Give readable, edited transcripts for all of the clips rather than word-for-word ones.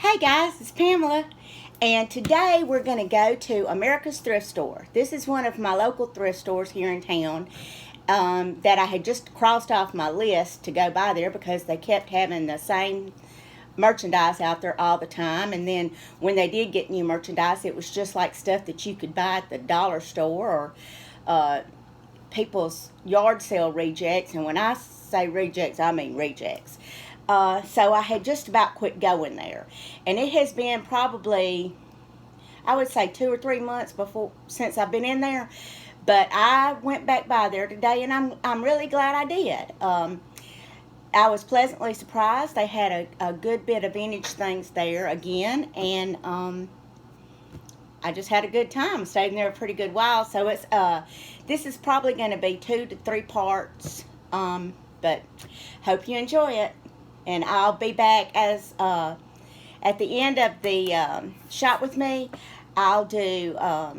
Hey guys, it's Pamela, and today we're going to go to America's Thrift Store. This is one of my local thrift stores here in town that I had just crossed off my list to go by there because they kept having the same merchandise out there all the time. And then when they did get new merchandise, it was just like stuff that you could buy at the dollar store or people's yard sale rejects. And when I say rejects, I mean rejects. So I had just about quit going there, and it has been probably, I would say, 2 or 3 months since I've been in there. But I went back by there today, and I'm really glad I did. I was pleasantly surprised. They had a good bit of vintage things there again, and I just had a good time. Stayed in there a pretty good while. So this is probably going to be 2 to 3 parts. But hope you enjoy it. And I'll be back at the end of the shop with me. I'll do a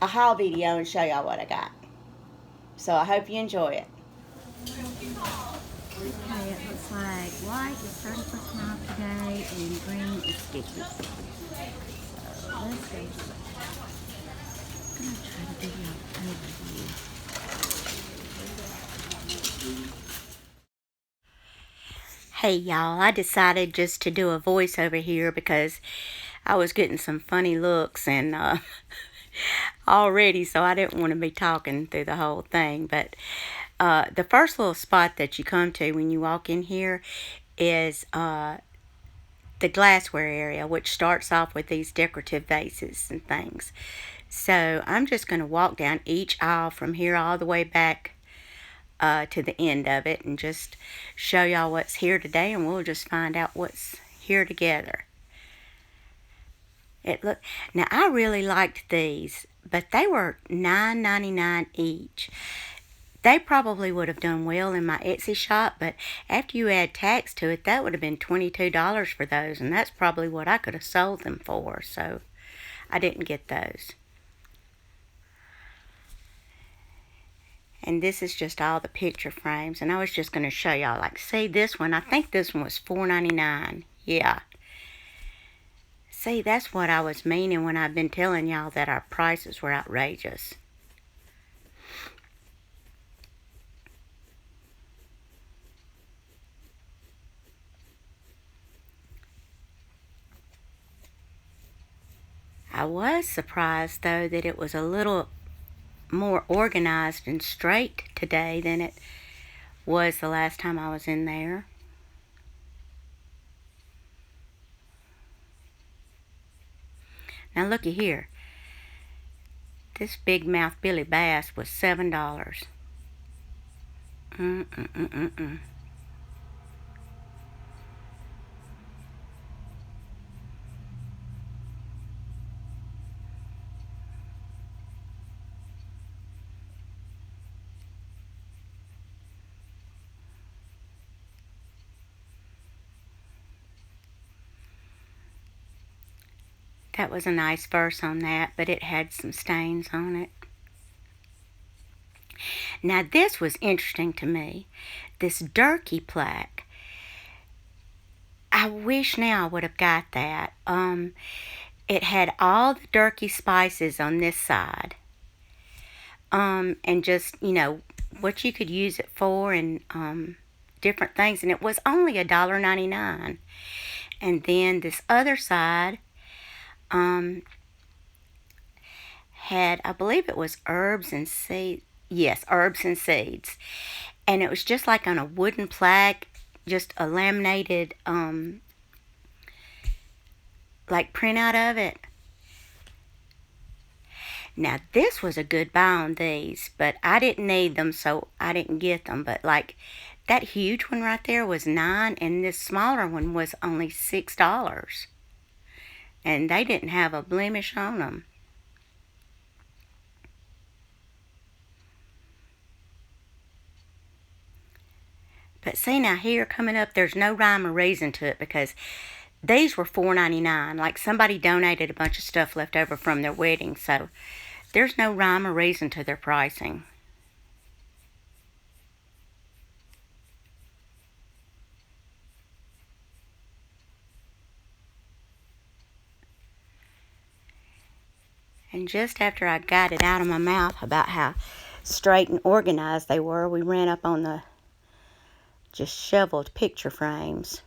haul video and show y'all what I got. So I hope you enjoy it. Okay, it looks like white is 30% off today and green is 50. So let's go. I'm going to try to give you an overview. Hey y'all, I decided just to do a voiceover here because I was getting some funny looks and already, so I didn't want to be talking through the whole thing. But the first little spot that you come to when you walk in here is the glassware area, which starts off with these decorative vases and things. So I'm just going to walk down each aisle from here all the way back to the end of it and just show y'all what's here today, and we'll just find out what's here together. Now I really liked these, but they were $9.99 each. They probably would have done well in my Etsy shop, but after you add tax to it, that would have been $22 for those, and that's probably what I could have sold them for, so I didn't get those. And this is just all the picture frames, and I was just going to show y'all, like, see this one, I think this one was $4.99. Yeah. See, that's what I was meaning when I've been telling y'all that our prices were outrageous. I was surprised, though, that it was a little more organized and straight today than it was the last time I was in there. Now looky here. This big mouth Billy Bass was $7. That was a nice verse on that, but it had some stains on it. Now this was interesting to me. This Durkee plaque. I wish now I would have got that. It had all the Durkee spices on this side. And just, what you could use it for and different things. And it was only $1.99. And then this other side had, I believe it was herbs and seeds. Yes, herbs and seeds. And it was just like on a wooden plaque, just a laminated like printout of it. Now this was a good buy on these, but I didn't need them, so I didn't get them. But like that huge one right there was $9, and this smaller one was only $6. And they didn't have a blemish on them. But see, now here coming up, there's no rhyme or reason to it because these were $4.99. Like somebody donated a bunch of stuff left over from their wedding, so there's no rhyme or reason to their pricing. And just after I got it out of my mouth about how straight and organized they were, we ran up on the just shoveled picture frames.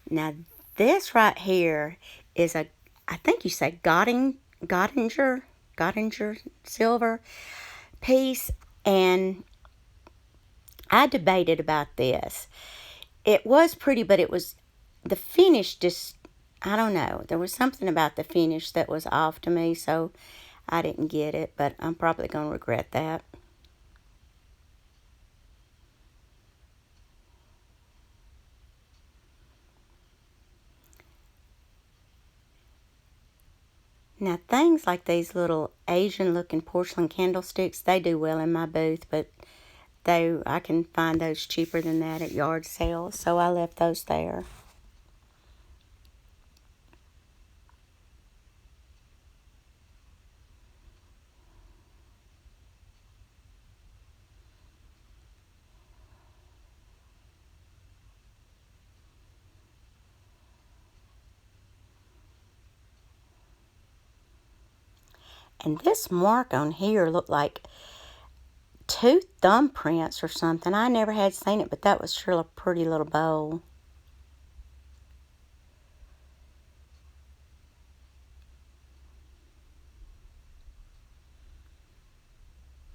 Now this right here is a, I think you say Gottinger silver piece, and I debated about this. It was pretty, but it was, the finish just, I don't know. There was something about the finish that was off to me, so I didn't get it, but I'm probably going to regret that. Now, things like these little Asian-looking porcelain candlesticks, they do well in my booth, but I can find those cheaper than that at yard sales, so I left those there. And this mark on here looked like two thumbprints or something. I never had seen it, but that was sure a pretty little bowl.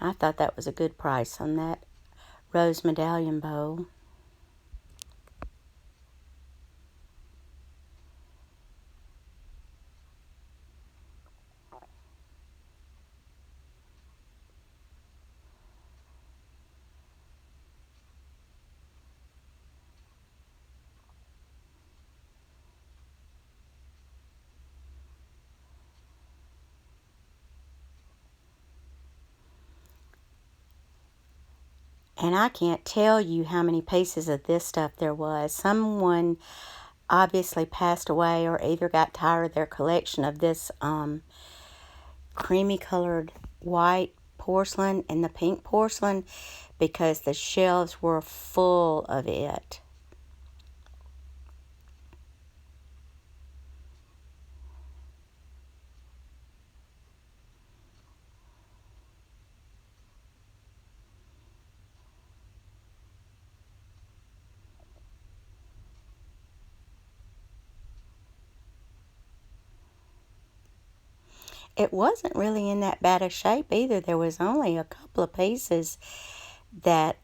I thought that was a good price on that rose medallion bowl. And I can't tell you how many pieces of this stuff there was. Someone obviously passed away or either got tired of their collection of this creamy colored white porcelain and the pink porcelain, because the shelves were full of it. It wasn't really in that bad a shape either. There was only a couple of pieces that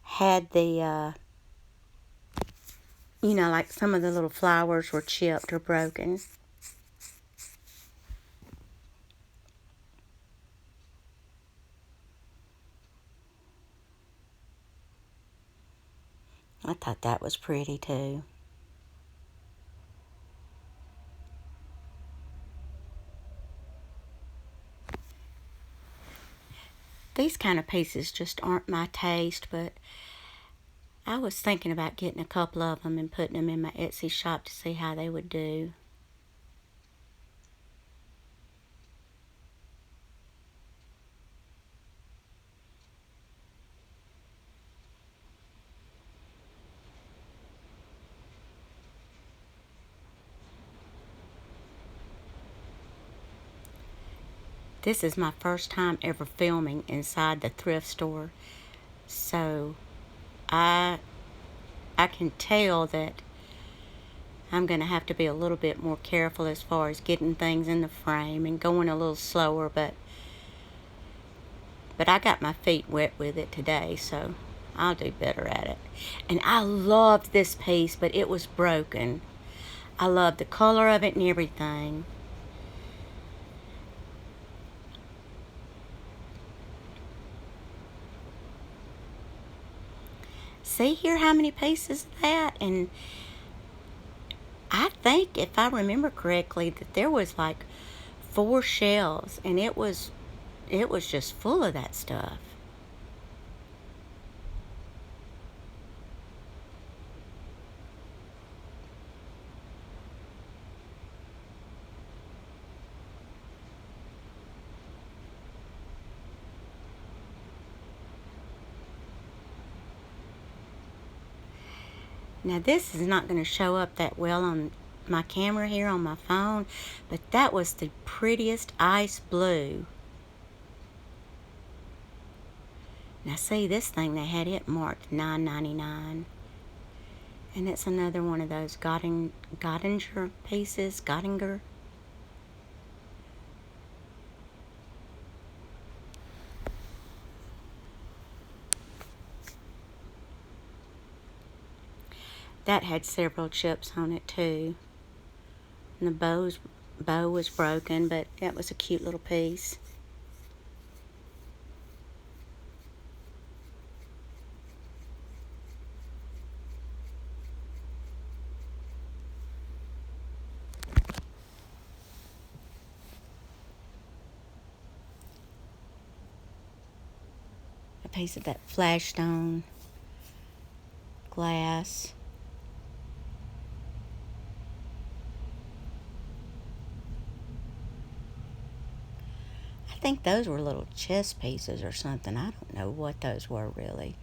had the, like some of the little flowers were chipped or broken. I thought that was pretty too. These kind of pieces just aren't my taste, but I was thinking about getting a couple of them and putting them in my Etsy shop to see how they would do. This is my first time ever filming inside the thrift store, so I can tell that I'm going to have to be a little bit more careful as far as getting things in the frame and going a little slower, but I got my feet wet with it today, so I'll do better at it. And I loved this piece, but it was broken. I loved the color of it and everything. See here how many pieces of that? And I think, if I remember correctly, that there was like 4 shelves, and it was just full of that stuff. Now this is not going to show up that well on my camera here on my phone, but that was the prettiest ice blue. Now see, this thing, they had it marked $9.99. And it's another one of those Gottinger pieces, Gottinger. That had several chips on it too. And the bow was broken, but that was a cute little piece. A piece of that flagstone glass. I think those were little chess pieces or something. I don't know what those were really.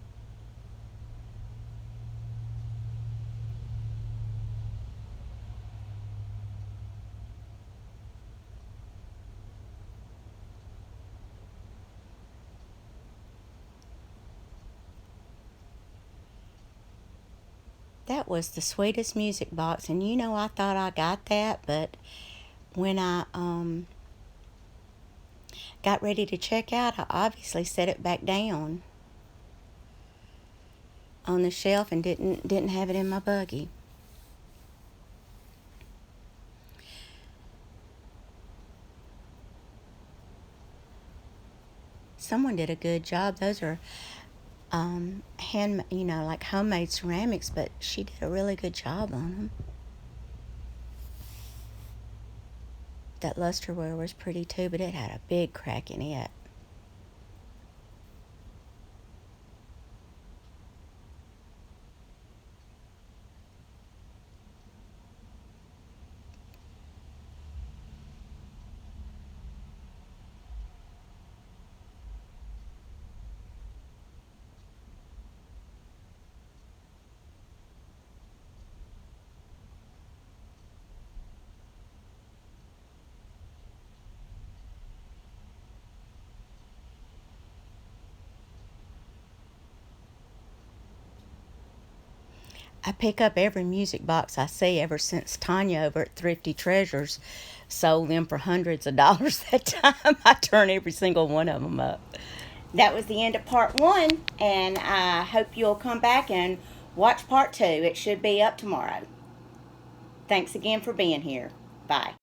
That was the sweetest music box, and you know, I thought I got that, but when I got ready to check out, I obviously set it back down on the shelf and didn't have it in my buggy. Someone did a good job. Those are like homemade ceramics, but she did a really good job on them. That lusterware was pretty too, but it had a big crack in it. I pick up every music box I see ever since Tanya over at Thrifty Treasures sold them for hundreds of dollars that time. I turn every single one of them up. That was the end of part 1, and I hope you'll come back and watch part 2. It should be up tomorrow. Thanks again for being here. Bye.